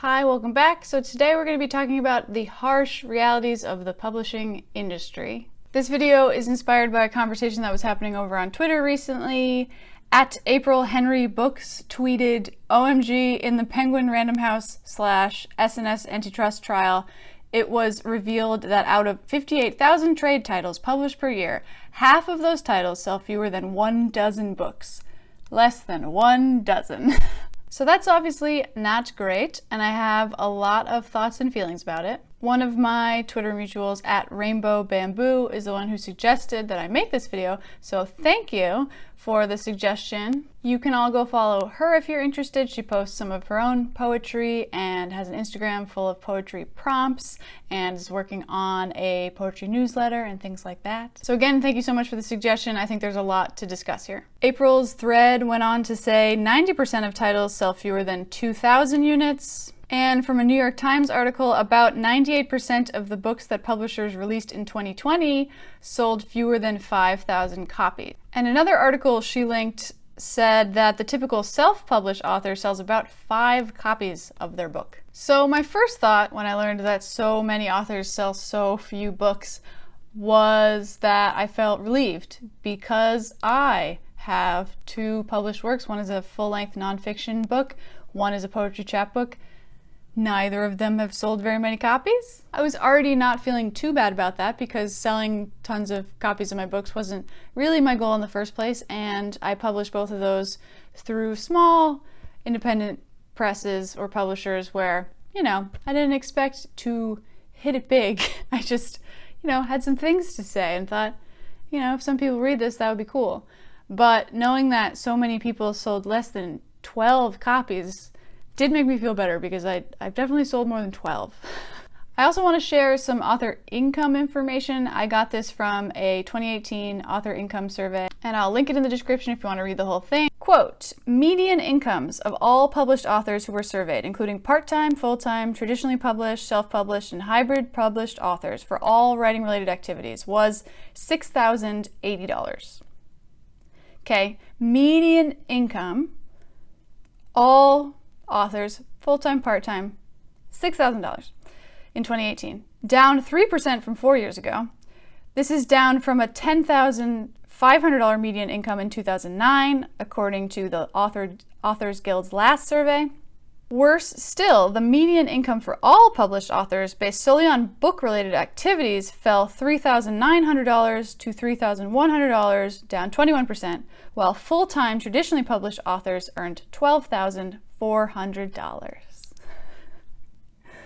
Hi, welcome back. So today we're going to be talking about the harsh realities of the publishing industry. This video is inspired by a conversation that was happening over on Twitter recently. At April Henry Books tweeted, OMG, in the Penguin Random House / SNS antitrust trial, it was revealed that out of 58,000 trade titles published per year, half of those titles sell fewer than 12 books. Less than 12. So that's obviously not great, and I have a lot of thoughts and feelings about it. One of my Twitter mutuals at Rainbow Bamboo is the one who suggested that I make this video, so thank you for the suggestion. You can all go follow her if you're interested. She posts some of her own poetry and has an Instagram full of poetry prompts and is working on a poetry newsletter and things like that. So again, thank you so much for the suggestion. I think there's a lot to discuss here. April's thread went on to say 90% of titles sell fewer than 2,000 units. And from a New York Times article, about 98% of the books that publishers released in 2020 sold fewer than 5,000 copies. And another article she linked said that the typical self-published author sells about 5 copies of their book. So my first thought when I learned that so many authors sell so few books was that I felt relieved, because I have 2 published works. One is a full-length nonfiction book, one is a poetry chapbook. Neither of them have sold very many copies. I was already not feeling too bad about that because selling tons of copies of my books wasn't really my goal in the first place, and I published both of those through small independent presses or publishers where, I didn't expect to hit it big. I just, had some things to say and thought, if some people read this, that would be cool. But knowing that so many people sold less than 12 copies did make me feel better, because I've definitely sold more than 12. I also want to share some author income information. I got this from a 2018 author income survey, and I'll link it in the description if you want to read the whole thing. Quote, median incomes of all published authors who were surveyed, including part-time, full-time, traditionally published, self-published, and hybrid published authors for all writing-related activities, was $6,080. Okay, median income, all authors, full-time, part-time, $6,000 in 2018, down 3% from 4 years ago. This is down from a $10,500 median income in 2009, according to the Authors Guild's last survey. Worse still, the median income for all published authors based solely on book-related activities fell $3,900 to $3,100, down 21%, while full-time traditionally published authors earned $12,400.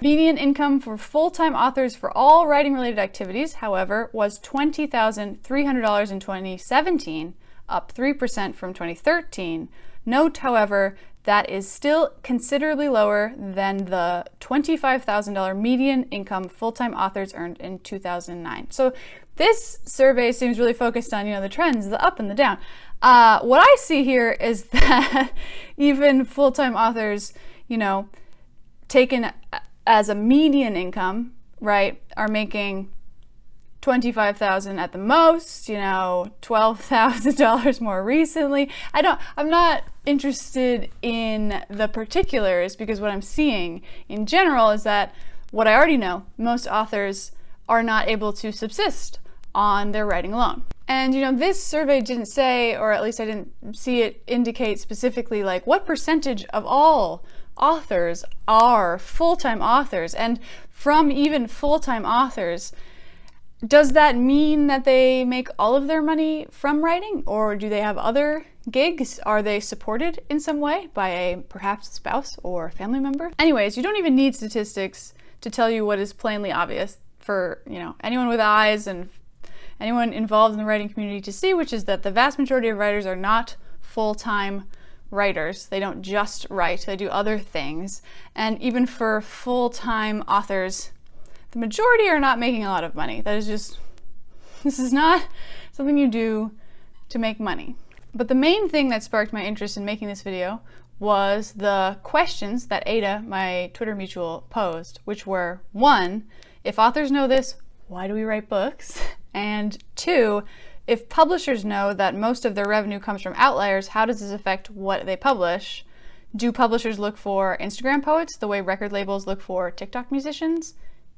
Median income for full-time authors for all writing-related activities, however, was $20,300 in 2017, up 3% from 2013. Note, however, that is still considerably lower than the $25,000 median income full-time authors earned in 2009. So this survey seems really focused on, the trends, the up and the down. What I see here is that even full-time authors, taken as a median income, right, are making $25,000 at the most, $12,000 more recently. I'm not interested in the particulars, because what I'm seeing in general is that what I already know, most authors are not able to subsist on their writing alone. And this survey didn't say, or at least I didn't see it indicate specifically, like what percentage of all authors are full-time authors. And from even full-time authors, does that mean that they make all of their money from writing, or do they have other gigs? Are they supported in some way by a perhaps spouse or family member? Anyways, you don't even need statistics to tell you what is plainly obvious for anyone with eyes and anyone involved in the writing community to see, which is that the vast majority of writers are not full-time writers. They don't just write, they do other things. And even for full-time authors, the majority are not making a lot of money. This is not something you do to make money. But the main thing that sparked my interest in making this video was the questions that Ada, my Twitter mutual, posed, which were, 1, if authors know this, why do we write books? And 2, if publishers know that most of their revenue comes from Outliers, how does this affect what they publish? Do publishers look for Instagram poets the way record labels look for TikTok musicians?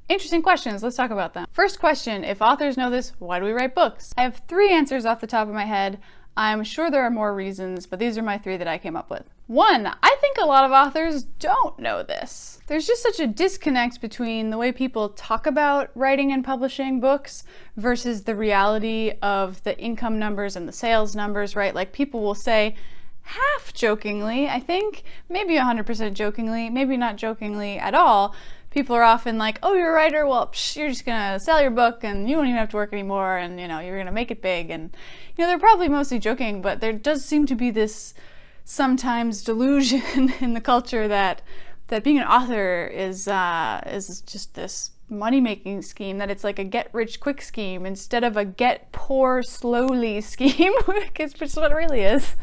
Interesting questions. Let's talk about them. First question, if authors know this, why do we write books? I have 3 answers off the top of my head. I'm sure there are more reasons, but these are my 3 that I came up with. 1, I think a lot of authors don't know this. There's just such a disconnect between the way people talk about writing and publishing books versus the reality of the income numbers and the sales numbers, right? Like, people will say, half jokingly, I think, maybe 100% jokingly, maybe not jokingly at all, people are often like, oh, you're a writer, well, you're just gonna sell your book and you won't even have to work anymore, and you're gonna make it big. And they're probably mostly joking, but there does seem to be this sometimes delusion in the culture that being an author is just this money-making scheme, that it's like a get-rich-quick scheme instead of a get-poor-slowly scheme, which is what it really is.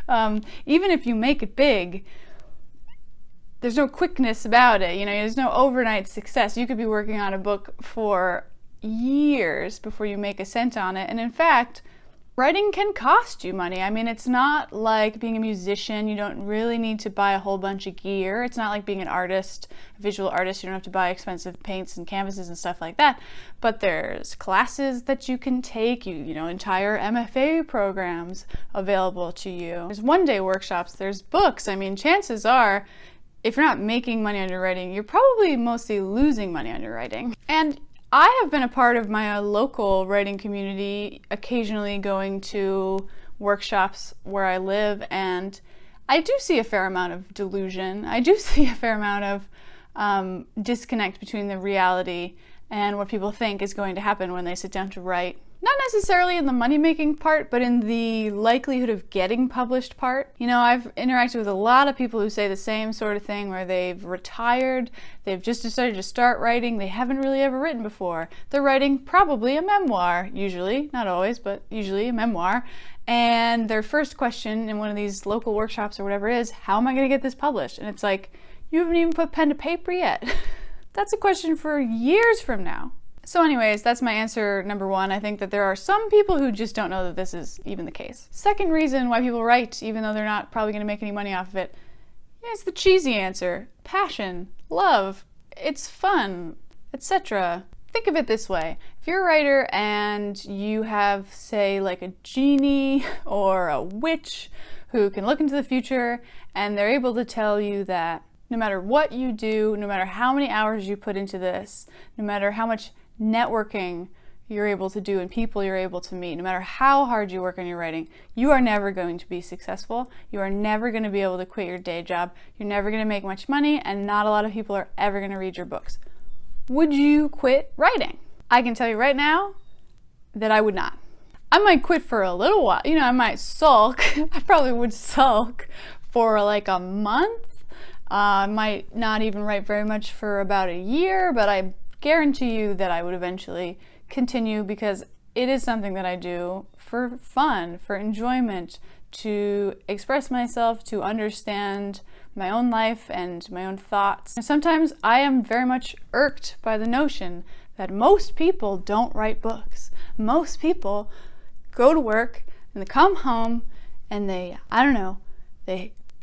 Even if you make it big, there's no quickness about it. There's no overnight success. You could be working on a book for years before you make a cent on it. And in fact, writing can cost you money. I mean, it's not like being a musician. You don't really need to buy a whole bunch of gear. It's not like being an artist, a visual artist. You don't have to buy expensive paints and canvases and stuff like that. But there's classes that you can take, entire MFA programs available to you. There's one-day workshops, there's books. I mean, chances are, if you're not making money on your writing, you're probably mostly losing money on your writing. And I have been a part of my local writing community, occasionally going to workshops where I live, and I do see a fair amount of delusion. I do see a fair amount of disconnect between the reality and what people think is going to happen when they sit down to write. Not necessarily in the money-making part, but in the likelihood of getting published part. I've interacted with a lot of people who say the same sort of thing, where they've retired, they've just decided to start writing, they haven't really ever written before. They're writing probably a memoir, usually, not always, but usually a memoir. And their first question in one of these local workshops or whatever is, how am I going to get this published? And it's like, you haven't even put pen to paper yet. That's a question for years from now. So anyways, that's my answer number 1. I think that there are some people who just don't know that this is even the case. Second reason why people write, even though they're not probably going to make any money off of it, is the cheesy answer. Passion, love, it's fun, etc. Think of it this way. If you're a writer and you have, say, like a genie or a witch who can look into the future, and they're able to tell you that no matter what you do, no matter how many hours you put into this, no matter how much networking you're able to do and people you're able to meet, no matter how hard you work on your writing, you are never going to be successful. You are never going to be able to quit your day job. You're never going to make much money, and not a lot of people are ever going to read your books. Would you quit writing? I can tell you right now that I would not. I might quit for a little while. I might sulk. I probably would sulk for like a month. I might not even write very much for about a year, but I guarantee you that I would eventually continue, because it is something that I do for fun, for enjoyment, to express myself, to understand my own life and my own thoughts. And sometimes I am very much irked by the notion that most people don't write books. Most people go to work and they come home and they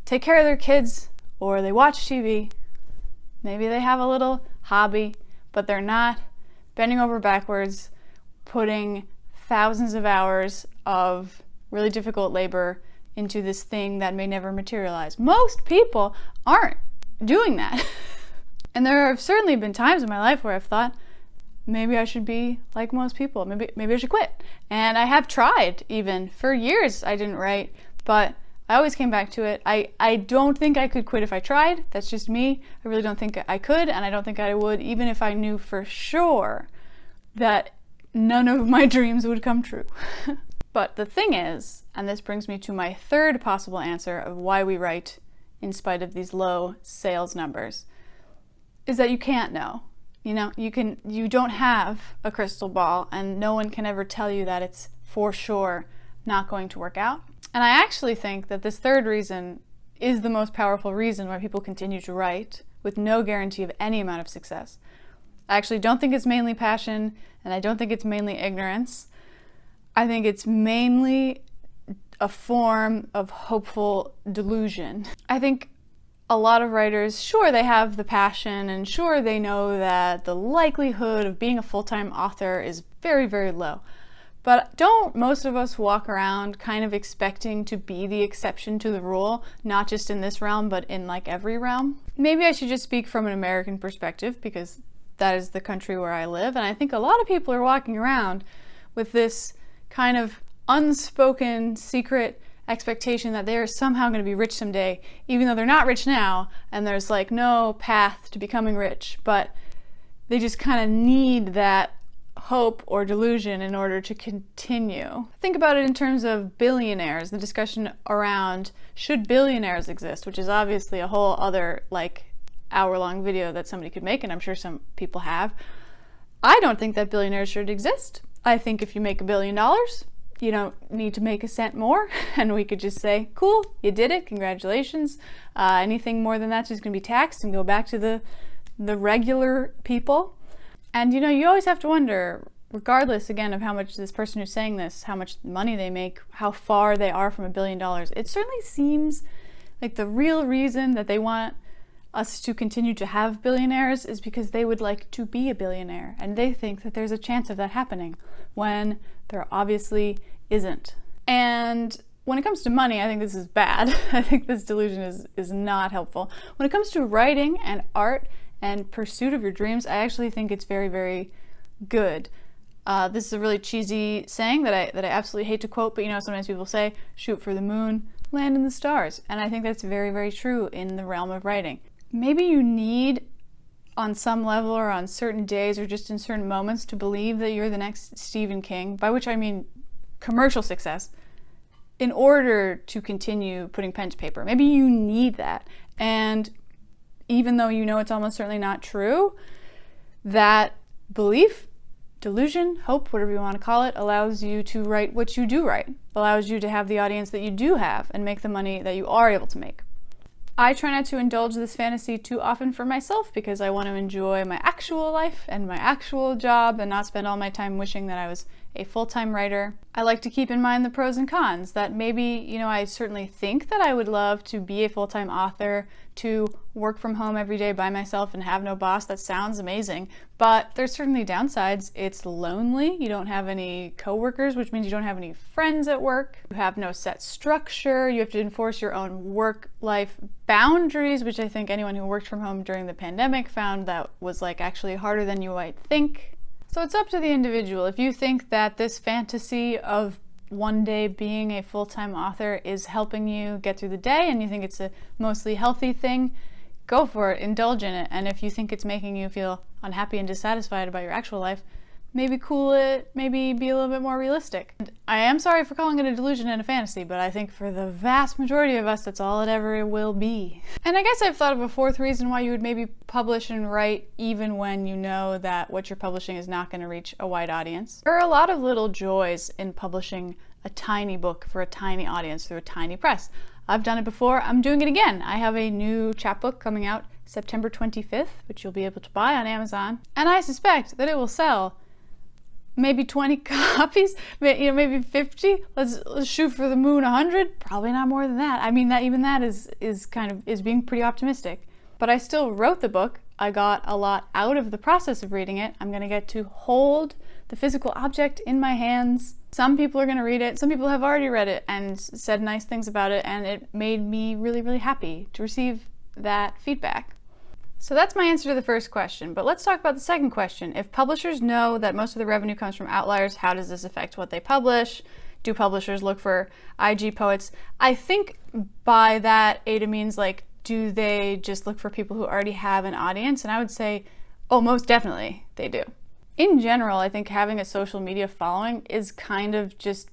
take care of their kids, or they watch TV. Maybe they have a little hobby, but they're not bending over backwards, putting thousands of hours of really difficult labor into this thing that may never materialize. Most people aren't doing that. And there have certainly been times in my life where I've thought, maybe I should be like most people. Maybe I should quit. And I have tried even. For years I didn't write, but I always came back to it. I don't think I could quit if I tried. That's just me. I really don't think I could, and I don't think I would, even if I knew for sure that none of my dreams would come true. But the thing is, and this brings me to my third possible answer of why we write in spite of these low sales numbers, is that you can't know. You don't have a crystal ball, and no one can ever tell you that it's for sure not going to work out. And I actually think that this third reason is the most powerful reason why people continue to write with no guarantee of any amount of success. I actually don't think it's mainly passion, and I don't think it's mainly ignorance. I think it's mainly a form of hopeful delusion. I think a lot of writers, sure, they have the passion, and sure, they know that the likelihood of being a full-time author is very, very low. But don't most of us walk around kind of expecting to be the exception to the rule, not just in this realm, but in like every realm? Maybe I should just speak from an American perspective, because that is the country where I live, and I think a lot of people are walking around with this kind of unspoken secret expectation that they're somehow going to be rich someday, even though they're not rich now, and there's like no path to becoming rich, but they just kind of need that hope or delusion in order to continue. Think about it in terms of billionaires, the discussion around should billionaires exist, which is obviously a whole other like hour-long video that somebody could make, and I'm sure some people have. I don't think that billionaires should exist. I think if you make $1 billion, you don't need to make a cent more, and we could just say, cool, you did it, congratulations. Anything more than that's just gonna be taxed and go back to the regular people. And you know, you always have to wonder, regardless again of how much this person who's saying this, how much money they make, how far they are from $1 billion, it certainly seems like the real reason that they want us to continue to have billionaires is because they would like to be a billionaire, and they think that there's a chance of that happening when there obviously isn't. And when it comes to money, I think this is bad. I think this delusion is not helpful. When it comes to writing and art and pursuit of your dreams, I actually think it's very, very good. This is a really cheesy saying that I absolutely hate to quote, but you know, sometimes people say, shoot for the moon, land in the stars. And I think that's very, very true in the realm of writing. Maybe you need, on some level or on certain days or just in certain moments, to believe that you're the next Stephen King, by which I mean commercial success, in order to continue putting pen to paper. Maybe you need that. And even though you know it's almost certainly not true, that belief, delusion, hope, whatever you want to call it, allows you to write what you do write, allows you to have the audience that you do have and make the money that you are able to make. I try not to indulge this fantasy too often for myself because I want to enjoy my actual life and my actual job and not spend all my time wishing that I was a full-time writer. I like to keep in mind the pros and cons, that maybe, you know, I certainly think that I would love to be a full-time author, to work from home every day by myself and have no boss. That sounds amazing, but there's certainly downsides. It's lonely. You don't have any coworkers, which means you don't have any friends at work. You have no set structure. You have to enforce your own work-life boundaries, which I think anyone who worked from home during the pandemic found that was like actually harder than you might think. So it's up to the individual. If you think that this fantasy of one day being a full-time author is helping you get through the day and you think it's a mostly healthy thing, go for it, indulge in it. And if you think it's making you feel unhappy and dissatisfied about your actual life, maybe cool it, maybe be a little bit more realistic. And I am sorry for calling it a delusion and a fantasy, but I think for the vast majority of us, that's all it ever will be. And I guess I've thought of a fourth reason why you would maybe publish and write even when you know that what you're publishing is not going to reach a wide audience. There are a lot of little joys in publishing a tiny book for a tiny audience through a tiny press. I've done it before, I'm doing it again. I have a new chapbook coming out September 25th, which you'll be able to buy on Amazon, and I suspect that it will sell maybe 20 copies, maybe 50. Let's shoot for the moon, 100. Probably not more than that. I mean, that even that is being pretty optimistic. But I still wrote the book. I got a lot out of the process of reading it. I'm gonna get to hold the physical object in my hands. Some people are gonna read it. Some people have already read it and said nice things about it, and it made me really, really happy to receive that feedback. So that's my answer to the first question, but let's talk about the second question. If publishers know that most of the revenue comes from Outliers, how does this affect what they publish? Do publishers look for IG poets? I think by that, Ada means like, do they just look for people who already have an audience? And I would say, oh, most definitely they do. In general, I think having a social media following is kind of just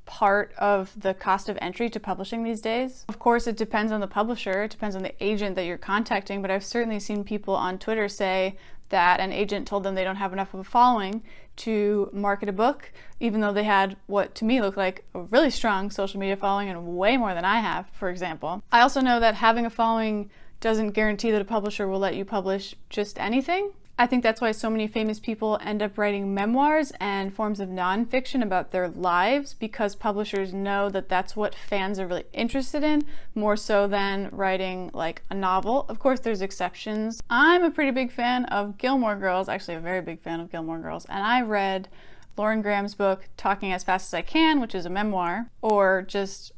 part of the cost of entry to publishing these days. Of course, it depends on the publisher, it depends on the agent that you're contacting, but I've certainly seen people on Twitter say that an agent told them they don't have enough of a following to market a book, even though they had what to me looked like a really strong social media following and way more than I have, for example. I also know that having a following doesn't guarantee that a publisher will let you publish just anything. I think that's why so many famous people end up writing memoirs and forms of nonfiction about their lives, because publishers know that that's what fans are really interested in, more so than writing like a novel. Of course, there's exceptions. I'm a pretty big fan of Gilmore Girls, actually a very big fan of Gilmore Girls, and I read Lauren Graham's book, Talking as Fast as I Can, which is a memoir, or just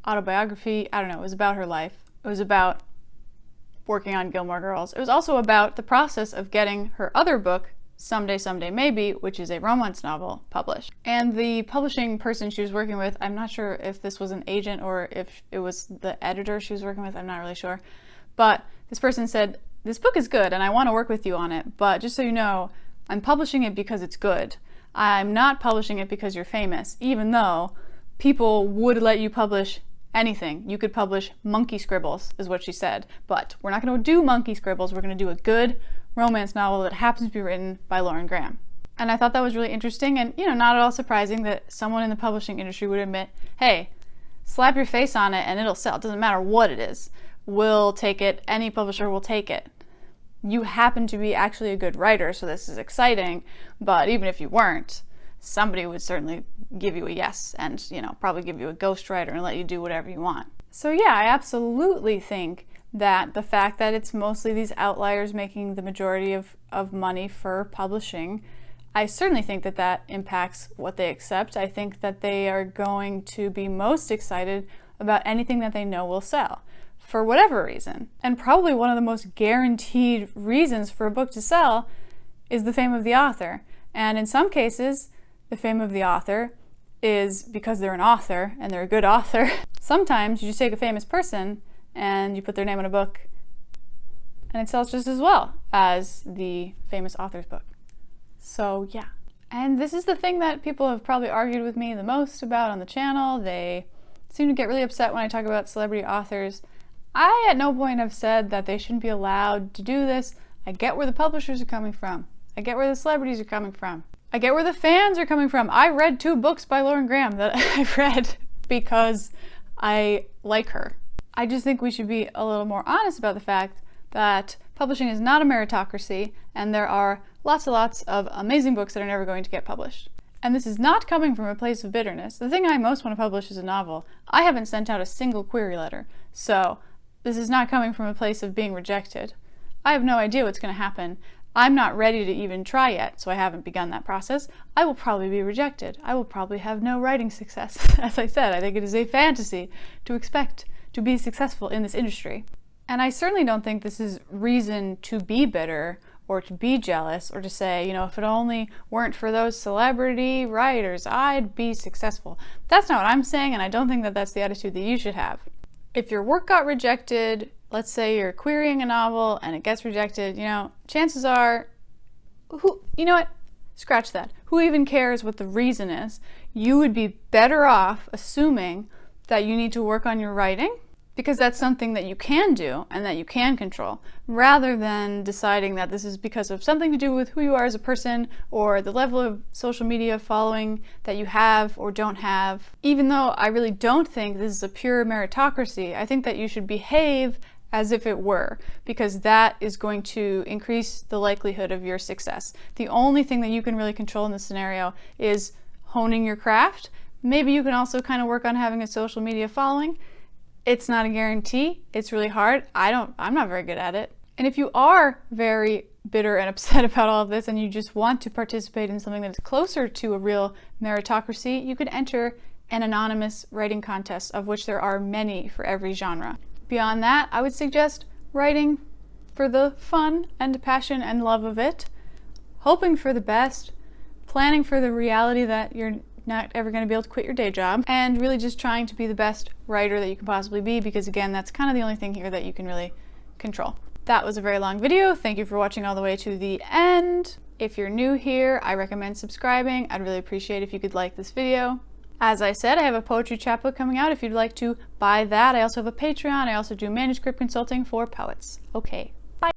autobiography. I don't know, it was about her life. It was about working on Gilmore Girls. It was also about the process of getting her other book, Someday, Someday Maybe, which is a romance novel, published. And the publishing person she was working with, I'm not sure if this was an agent or if it was the editor she was working with, I'm not really sure. But this person said, this book is good and I want to work with you on it, but just so you know, I'm publishing it because it's good. I'm not publishing it because you're famous, even though people would let you publish anything. You could publish monkey scribbles, is what she said. But we're not going to do monkey scribbles. We're going to do a good romance novel that happens to be written by Lauren Graham. And I thought that was really interesting and, not at all surprising that someone in the publishing industry would admit, hey, slap your face on it and it'll sell. It doesn't matter what it is. We'll take it. Any publisher will take it. You happen to be actually a good writer, so this is exciting. But even if you weren't, somebody would certainly give you a yes and, probably give you a ghostwriter and let you do whatever you want. So yeah, I absolutely think that the fact that it's mostly these outliers making the majority of money for publishing, I certainly think that that impacts what they accept. I think that they are going to be most excited about anything that they know will sell, for whatever reason. And probably one of the most guaranteed reasons for a book to sell is the fame of the author. And in some cases, the fame of the author is because they're an author and they're a good author. Sometimes you just take a famous person and you put their name on a book and it sells just as well as the famous author's book. So yeah. And this is the thing that people have probably argued with me the most about on the channel. They seem to get really upset when I talk about celebrity authors. I at no point have said that they shouldn't be allowed to do this. I get where the publishers are coming from. I get where the celebrities are coming from. I get where the fans are coming from. I read 2 books by Lauren Graham that I've read because I like her. I just think we should be a little more honest about the fact that publishing is not a meritocracy and there are lots and lots of amazing books that are never going to get published. And this is not coming from a place of bitterness. The thing I most want to publish is a novel. I haven't sent out a single query letter, so this is not coming from a place of being rejected. I have no idea what's going to happen. I'm not ready to even try yet, so I haven't begun that process. I will probably be rejected. I will probably have no writing success. As I said, I think it is a fantasy to expect to be successful in this industry. And I certainly don't think this is reason to be bitter or to be jealous or to say, if it only weren't for those celebrity writers, I'd be successful. That's not what I'm saying, and I don't think that that's the attitude that you should have. If your work got rejected, let's say you're querying a novel and it gets rejected, chances are, scratch that. Who even cares what the reason is? You would be better off assuming that you need to work on your writing, because that's something that you can do and that you can control, rather than deciding that this is because of something to do with who you are as a person or the level of social media following that you have or don't have. Even though I really don't think this is a pure meritocracy, I think that you should behave as if it were, because that is going to increase the likelihood of your success. The only thing that you can really control in this scenario is honing your craft. Maybe you can also kind of work on having a social media following. It's not a guarantee. It's really hard. I'm not very good at it. And if you are very bitter and upset about all of this and you just want to participate in something that is closer to a real meritocracy, you could enter an anonymous writing contest, of which there are many for every genre. Beyond that, I would suggest writing for the fun and passion and love of it, hoping for the best, planning for the reality that you're not ever going to be able to quit your day job, and really just trying to be the best writer that you can possibly be, because again, that's kind of the only thing here that you can really control. That was a very long video. Thank you for watching all the way to the end. If you're new here, I recommend subscribing. I'd really appreciate if you could like this video. As I said, I have a poetry chapbook coming out if you'd like to buy that. I also have a Patreon. I also do manuscript consulting for poets. Okay.